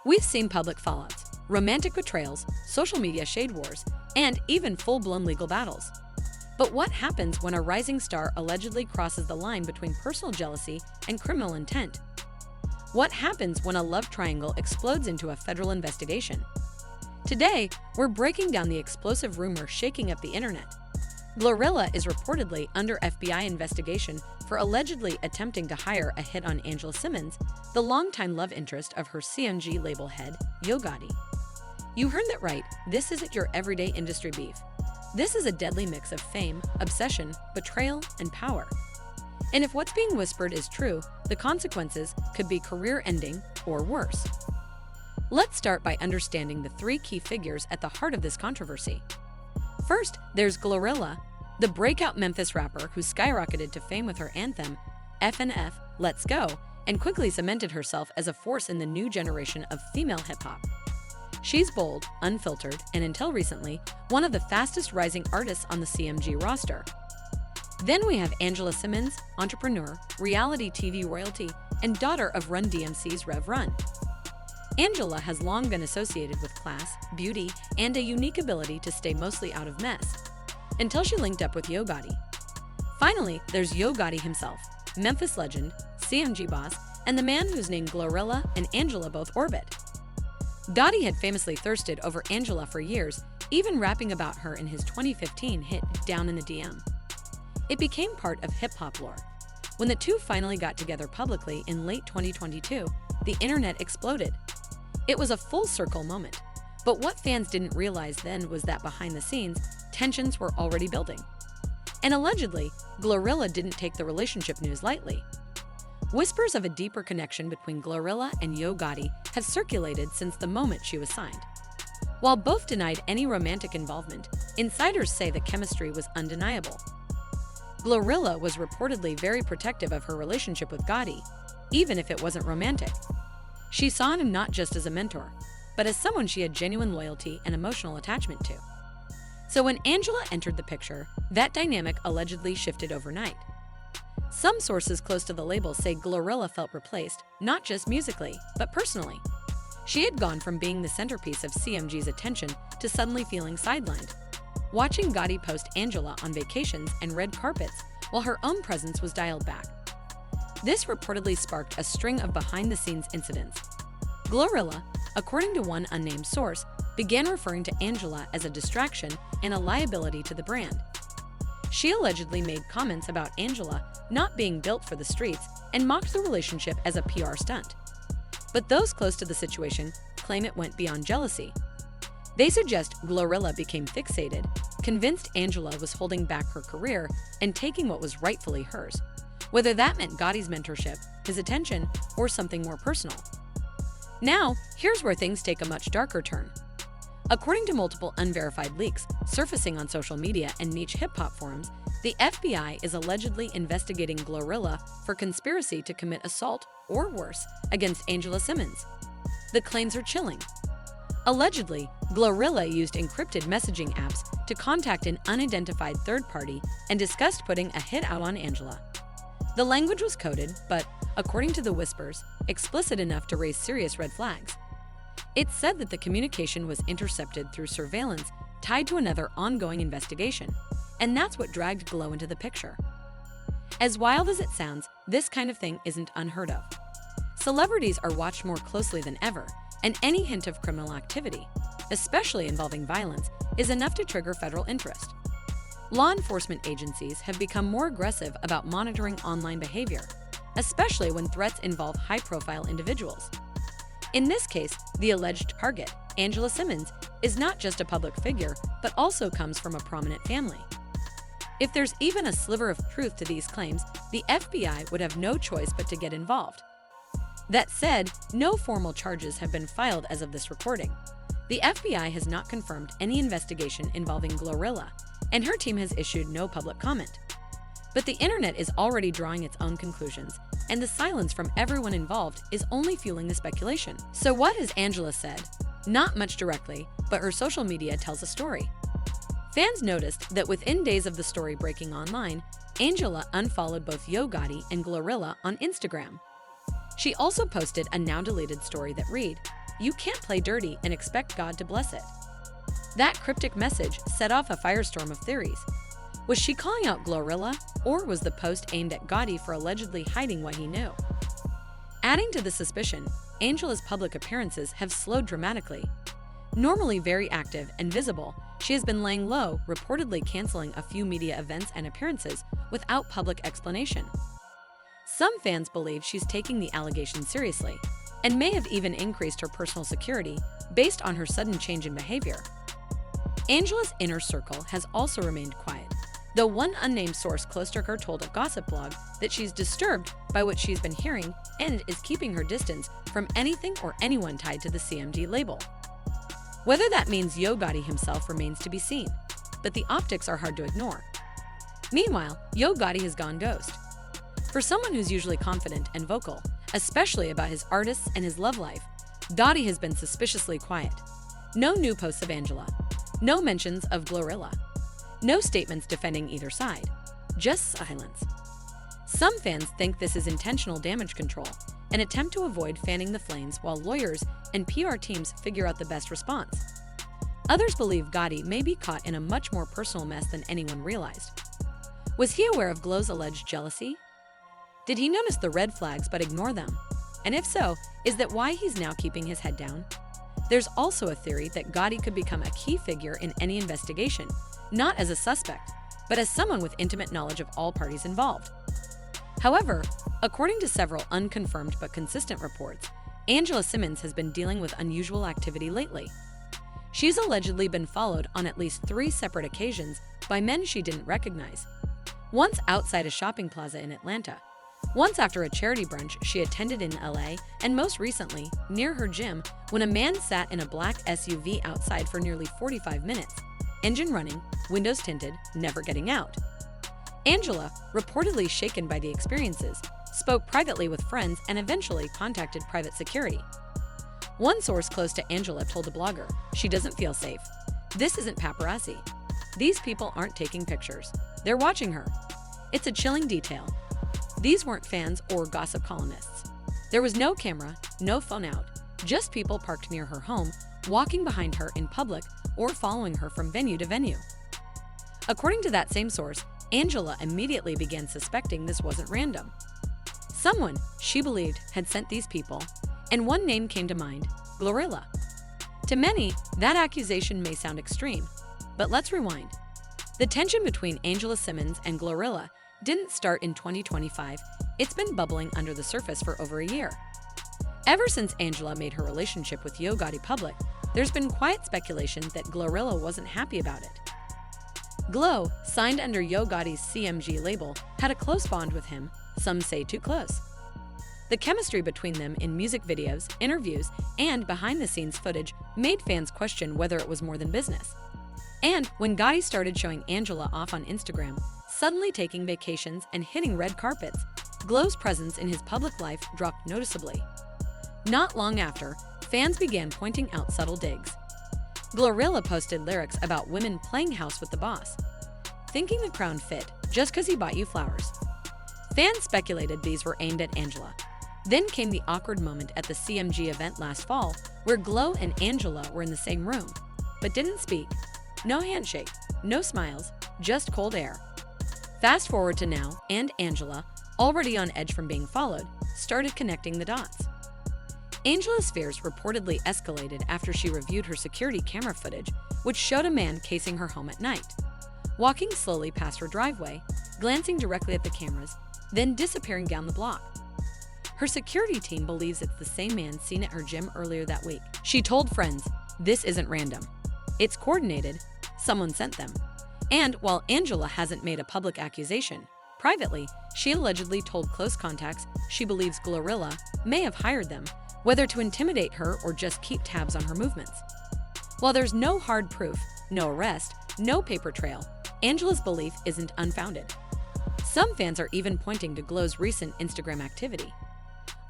We've seen public fallouts, romantic betrayals, social media shade wars, and even full-blown legal battles. But what happens when a rising star allegedly crosses the line between personal jealousy and criminal intent? What happens when a love triangle explodes into a federal investigation? Today, we're breaking down the explosive rumor shaking up the internet. GloRilla is reportedly under FBI investigation for allegedly attempting to hire a hit on Angela Simmons, the longtime love interest of her CMG label head, Yo Gotti. You heard that right, this isn't your everyday industry beef. This is a deadly mix of fame, obsession, betrayal, and power. And if what's being whispered is true, the consequences could be career-ending or worse. Let's start by understanding the three key figures at the heart of this controversy. First, there's GloRilla, the breakout Memphis rapper who skyrocketed to fame with her anthem, FNF, Let's Go, and quickly cemented herself as a force in the new generation of female hip-hop. She's bold, unfiltered, and until recently, one of the fastest rising artists on the CMG roster. Then we have Angela Simmons, entrepreneur, reality TV royalty, and daughter of Run DMC's Rev Run. Angela has long been associated with class, beauty, and a unique ability to stay mostly out of mess, until she linked up with Yo Gotti. Finally, there's Yo Gotti himself, Memphis legend, CMG boss, and the man whose name GloRilla and Angela both orbit. Gotti had famously thirsted over Angela for years, even rapping about her in his 2015 hit Down in the DM. It became part of hip-hop lore. When the two finally got together publicly in late 2022, the internet exploded. It was a full-circle moment. But what fans didn't realize then was that behind the scenes, tensions were already building. And allegedly, GloRilla didn't take the relationship news lightly. Whispers of a deeper connection between GloRilla and Yo Gotti have circulated since the moment she was signed. While both denied any romantic involvement, insiders say the chemistry was undeniable. GloRilla was reportedly very protective of her relationship with Gotti, even if it wasn't romantic. She saw him not just as a mentor, but as someone she had genuine loyalty and emotional attachment to. So when Angela entered the picture, that dynamic allegedly shifted overnight. Some sources close to the label say GloRilla felt replaced, not just musically, but personally. She had gone from being the centerpiece of CMG's attention to suddenly feeling sidelined, watching Gotti post Angela on vacations and red carpets while her own presence was dialed back. This reportedly sparked a string of behind-the-scenes incidents. GloRilla, according to one unnamed source, began referring to Angela as a distraction and a liability to the brand. She allegedly made comments about Angela not being built for the streets and mocked the relationship as a PR stunt. But those close to the situation claim it went beyond jealousy. They suggest GloRilla became fixated, convinced Angela was holding back her career and taking what was rightfully hers, whether that meant Gotti's mentorship, his attention, or something more personal. Now, here's where things take a much darker turn. According to multiple unverified leaks surfacing on social media and niche hip-hop forums, the FBI is allegedly investigating GloRilla for conspiracy to commit assault, or worse, against Angela Simmons. The claims are chilling. Allegedly, GloRilla used encrypted messaging apps to contact an unidentified third party and discussed putting a hit out on Angela. The language was coded, but, according to the whispers, explicit enough to raise serious red flags. It's said that the communication was intercepted through surveillance tied to another ongoing investigation, and that's what dragged Glo into the picture. As wild as it sounds, this kind of thing isn't unheard of. Celebrities are watched more closely than ever, and any hint of criminal activity, especially involving violence, is enough to trigger federal interest. Law enforcement agencies have become more aggressive about monitoring online behavior, especially when threats involve high-profile individuals. In this case, the alleged target, Angela Simmons, is not just a public figure, but also comes from a prominent family. If there's even a sliver of truth to these claims, the FBI would have no choice but to get involved. That said, no formal charges have been filed as of this recording. The FBI has not confirmed any investigation involving GloRilla, and her team has issued no public comment. But the internet is already drawing its own conclusions, and the silence from everyone involved is only fueling the speculation. So what has Angela said? Not much directly, but her social media tells a story. Fans noticed that within days of the story breaking online, Angela unfollowed both Yo Gotti and GloRilla on Instagram. She also posted a now-deleted story that read, you can't play dirty and expect God to bless it. That cryptic message set off a firestorm of theories. Was she calling out GloRilla, or was the post aimed at Gotti for allegedly hiding what he knew? Adding to the suspicion, Angela's public appearances have slowed dramatically. Normally very active and visible, she has been laying low, reportedly canceling a few media events and appearances without public explanation. Some fans believe she's taking the allegations seriously, and may have even increased her personal security based on her sudden change in behavior. Angela's inner circle has also remained quiet, though one unnamed source close to her told a gossip blog that she's disturbed by what she's been hearing and is keeping her distance from anything or anyone tied to the CMG label. Whether that means Yo Gotti himself remains to be seen, but the optics are hard to ignore. Meanwhile, Yo Gotti has gone ghost. For someone who's usually confident and vocal, especially about his artists and his love life, Gotti has been suspiciously quiet. No new posts of Angela, no mentions of GloRilla, no statements defending either side, just silence. Some fans think this is intentional damage control, an attempt to avoid fanning the flames while lawyers and PR teams figure out the best response. Others believe Gotti may be caught in a much more personal mess than anyone realized. Was he aware of Glo's alleged jealousy? Did he notice the red flags but ignore them? And if so, is that why he's now keeping his head down? There's also a theory that Gotti could become a key figure in any investigation, not as a suspect, but as someone with intimate knowledge of all parties involved. However, according to several unconfirmed but consistent reports, Angela Simmons has been dealing with unusual activity lately. She's allegedly been followed on at least 3 separate occasions by men she didn't recognize. Once outside a shopping plaza in Atlanta, once after a charity brunch she attended in LA, and most recently, near her gym, when a man sat in a black SUV outside for nearly 45 minutes, engine running, windows tinted, never getting out. Angela, reportedly shaken by the experiences, spoke privately with friends and eventually contacted private security. One source close to Angela told a blogger, "She doesn't feel safe. This isn't paparazzi. These people aren't taking pictures. They're watching her. It's a chilling detail. These weren't fans or gossip columnists. There was no camera, no phone out, just people parked near her home, walking behind her in public or following her from venue to venue." According to that same source, Angela immediately began suspecting this wasn't random. Someone, she believed, had sent these people, and one name came to mind, GloRilla. To many, that accusation may sound extreme, but let's rewind. The tension between Angela Simmons and GloRilla didn't start in 2025, it's been bubbling under the surface for over a year. Ever since Angela made her relationship with Yo Gotti public, there's been quiet speculation that GloRilla wasn't happy about it. Glo, signed under Yo Gotti's CMG label, had a close bond with him, some say too close. The chemistry between them in music videos, interviews, and behind-the-scenes footage made fans question whether it was more than business. And when Gotti started showing Angela off on Instagram, suddenly taking vacations and hitting red carpets, Glo's presence in his public life dropped noticeably. Not long after, fans began pointing out subtle digs. GloRilla posted lyrics about women playing house with the boss, thinking the crown fit just because he bought you flowers. Fans speculated these were aimed at Angela. Then came the awkward moment at the CMG event last fall, where Glo and Angela were in the same room, but didn't speak. No handshake, no smiles, just cold air. Fast forward to now, and Angela, already on edge from being followed, started connecting the dots. Angela's fears reportedly escalated after she reviewed her security camera footage, which showed a man casing her home at night, walking slowly past her driveway, glancing directly at the cameras, then disappearing down the block. Her security team believes it's the same man seen at her gym earlier that week. She told friends, "This isn't random. It's coordinated. Someone sent them." And while Angela hasn't made a public accusation, privately, she allegedly told close contacts she believes GloRilla may have hired them, whether to intimidate her or just keep tabs on her movements. While there's no hard proof, no arrest, no paper trail, Angela's belief isn't unfounded. Some fans are even pointing to Glo's recent Instagram activity.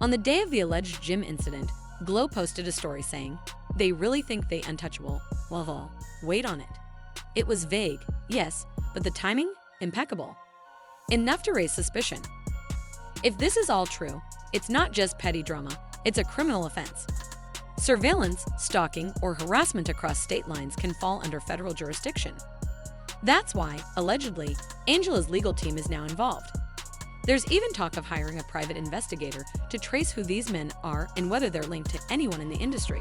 On the day of the alleged gym incident, Glo posted a story saying, "They really think they untouchable. Well, wait on it." It was vague, yes, but the timing, impeccable. Enough to raise suspicion. If this is all true, it's not just petty drama, it's a criminal offense. Surveillance, stalking, or harassment across state lines can fall under federal jurisdiction. That's why, allegedly, Angela's legal team is now involved. There's even talk of hiring a private investigator to trace who these men are and whether they're linked to anyone in the industry.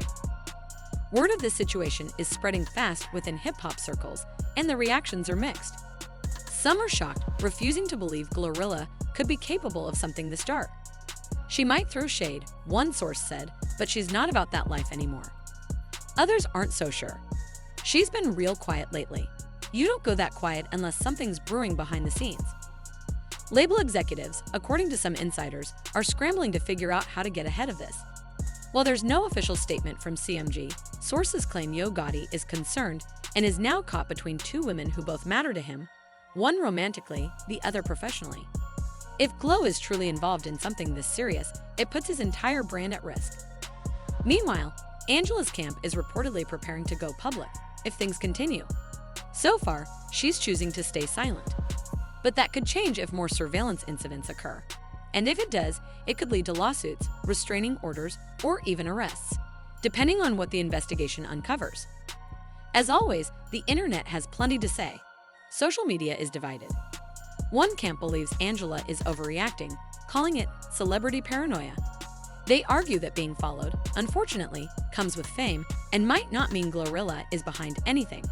Word of this situation is spreading fast within hip-hop circles, and the reactions are mixed. Some are shocked, refusing to believe GloRilla could be capable of something this dark. She might throw shade, one source said, but she's not about that life anymore. Others aren't so sure. She's been real quiet lately. You don't go that quiet unless something's brewing behind the scenes. Label executives, according to some insiders, are scrambling to figure out how to get ahead of this. While there's no official statement from CMG, sources claim Yo Gotti is concerned and is now caught between two women who both matter to him, one romantically, the other professionally. If Glo is truly involved in something this serious, it puts his entire brand at risk. Meanwhile, Angela's camp is reportedly preparing to go public if things continue. So far, she's choosing to stay silent. But that could change if more surveillance incidents occur. And if it does, it could lead to lawsuits, restraining orders, or even arrests, depending on what the investigation uncovers. As always, the internet has plenty to say. Social media is divided. One camp believes Angela is overreacting, calling it celebrity paranoia. They argue that being followed, unfortunately, comes with fame and might not mean GloRilla is behind anything.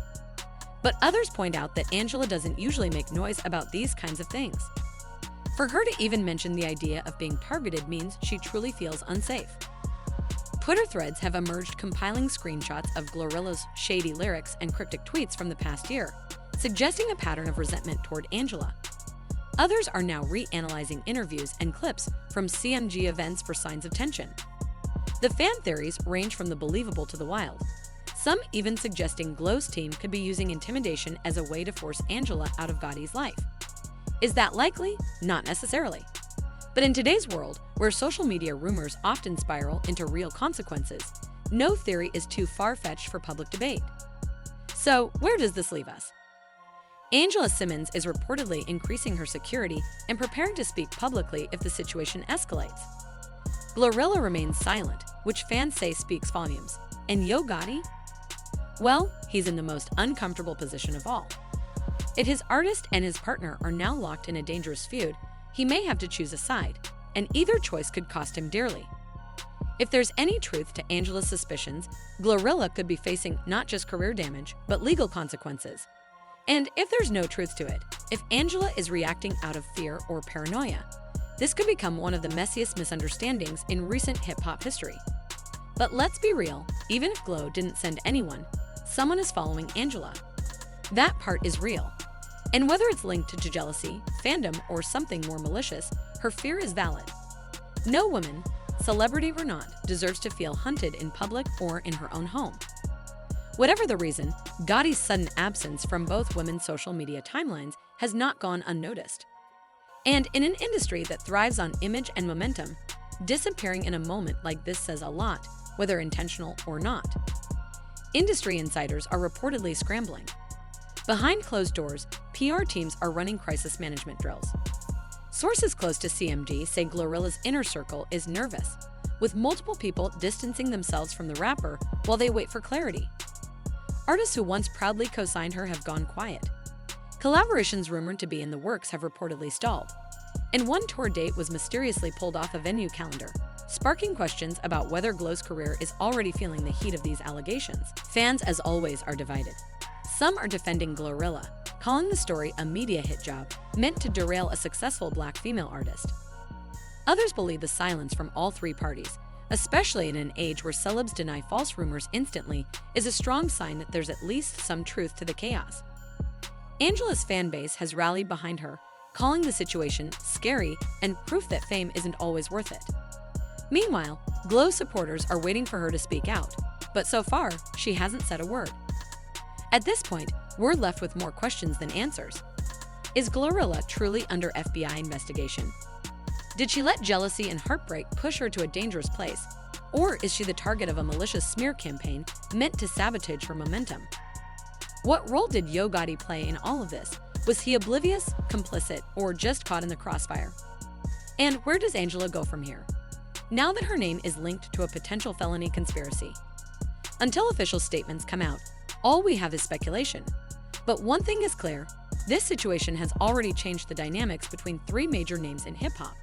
But others point out that Angela doesn't usually make noise about these kinds of things. For her to even mention the idea of being targeted means she truly feels unsafe. Twitter threads have emerged compiling screenshots of GloRilla's shady lyrics and cryptic tweets from the past year, suggesting a pattern of resentment toward Angela. Others are now reanalyzing interviews and clips from CMG events for signs of tension. The fan theories range from the believable to the wild, some even suggesting Glo's team could be using intimidation as a way to force Angela out of Gotti's life. Is that likely? Not necessarily. But in today's world, where social media rumors often spiral into real consequences, no theory is too far-fetched for public debate. So, where does this leave us? Angela Simmons is reportedly increasing her security and preparing to speak publicly if the situation escalates. GloRilla remains silent, which fans say speaks volumes. And Yo Gotti? Well, he's in the most uncomfortable position of all. If his artist and his partner are now locked in a dangerous feud, he may have to choose a side, and either choice could cost him dearly. If there's any truth to Angela's suspicions, GloRilla could be facing not just career damage, but legal consequences. And if there's no truth to it, if Angela is reacting out of fear or paranoia, this could become one of the messiest misunderstandings in recent hip-hop history. But let's be real, even if Glo didn't send anyone, someone is following Angela. That part is real. And whether it's linked to jealousy, fandom, or something more malicious, her fear is valid. No woman, celebrity or not, deserves to feel hunted in public or in her own home. Whatever the reason, Gotti's sudden absence from both women's social media timelines has not gone unnoticed. And in an industry that thrives on image and momentum, disappearing in a moment like this says a lot, whether intentional or not. Industry insiders are reportedly scrambling. Behind closed doors, PR teams are running crisis management drills. Sources close to CMG say GloRilla's inner circle is nervous, with multiple people distancing themselves from the rapper while they wait for clarity. Artists who once proudly co-signed her have gone quiet. Collaborations rumored to be in the works have reportedly stalled, and one tour date was mysteriously pulled off a venue calendar, sparking questions about whether Glo's career is already feeling the heat of these allegations. Fans, as always, are divided. Some are defending GloRilla, calling the story a media hit job meant to derail a successful black female artist. Others believe the silence from all three parties, especially in an age where celebs deny false rumors instantly, is a strong sign that there's at least some truth to the chaos. Angela's fan base has rallied behind her, calling the situation scary and proof that fame isn't always worth it. Meanwhile, Glo supporters are waiting for her to speak out, but so far, she hasn't said a word. At this point, we're left with more questions than answers. Is GloRilla truly under FBI investigation? Did she let jealousy and heartbreak push her to a dangerous place? Or is she the target of a malicious smear campaign meant to sabotage her momentum? What role did Yo Gotti play in all of this? Was he oblivious, complicit, or just caught in the crossfire? And where does Angela go from here? now that her name is linked to a potential felony conspiracy. Until official statements come out, all we have is speculation. But one thing is clear, this situation has already changed the dynamics between three major names in hip-hop.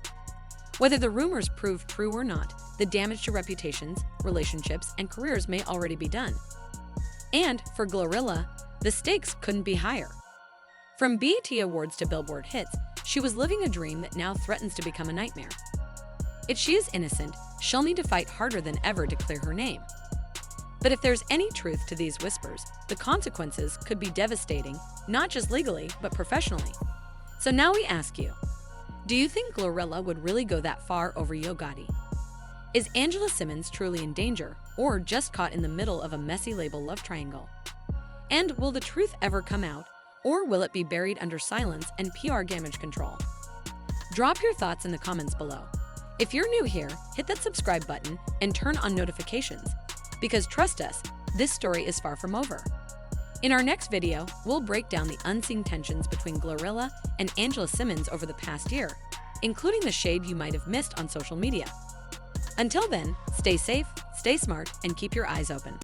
Whether the rumors prove true or not, the damage to reputations, relationships, and careers may already be done. And for GloRilla, the stakes couldn't be higher. From BET Awards to Billboard hits, she was living a dream that now threatens to become a nightmare. If she is innocent, she'll need to fight harder than ever to clear her name. But if there's any truth to these whispers, the consequences could be devastating, not just legally, but professionally. So now we ask you, do you think GloRilla would really go that far over Yo Gotti? Is Angela Simmons truly in danger, or just caught in the middle of a messy label love triangle? And will the truth ever come out, or will it be buried under silence and PR damage control? Drop your thoughts in the comments below. If you're new here, hit that subscribe button and turn on notifications, because trust us, this story is far from over. In our next video, we'll break down the unseen tensions between GloRilla and Angela Simmons over the past year, including the shade you might have missed on social media. Until then, stay safe, stay smart, and keep your eyes open.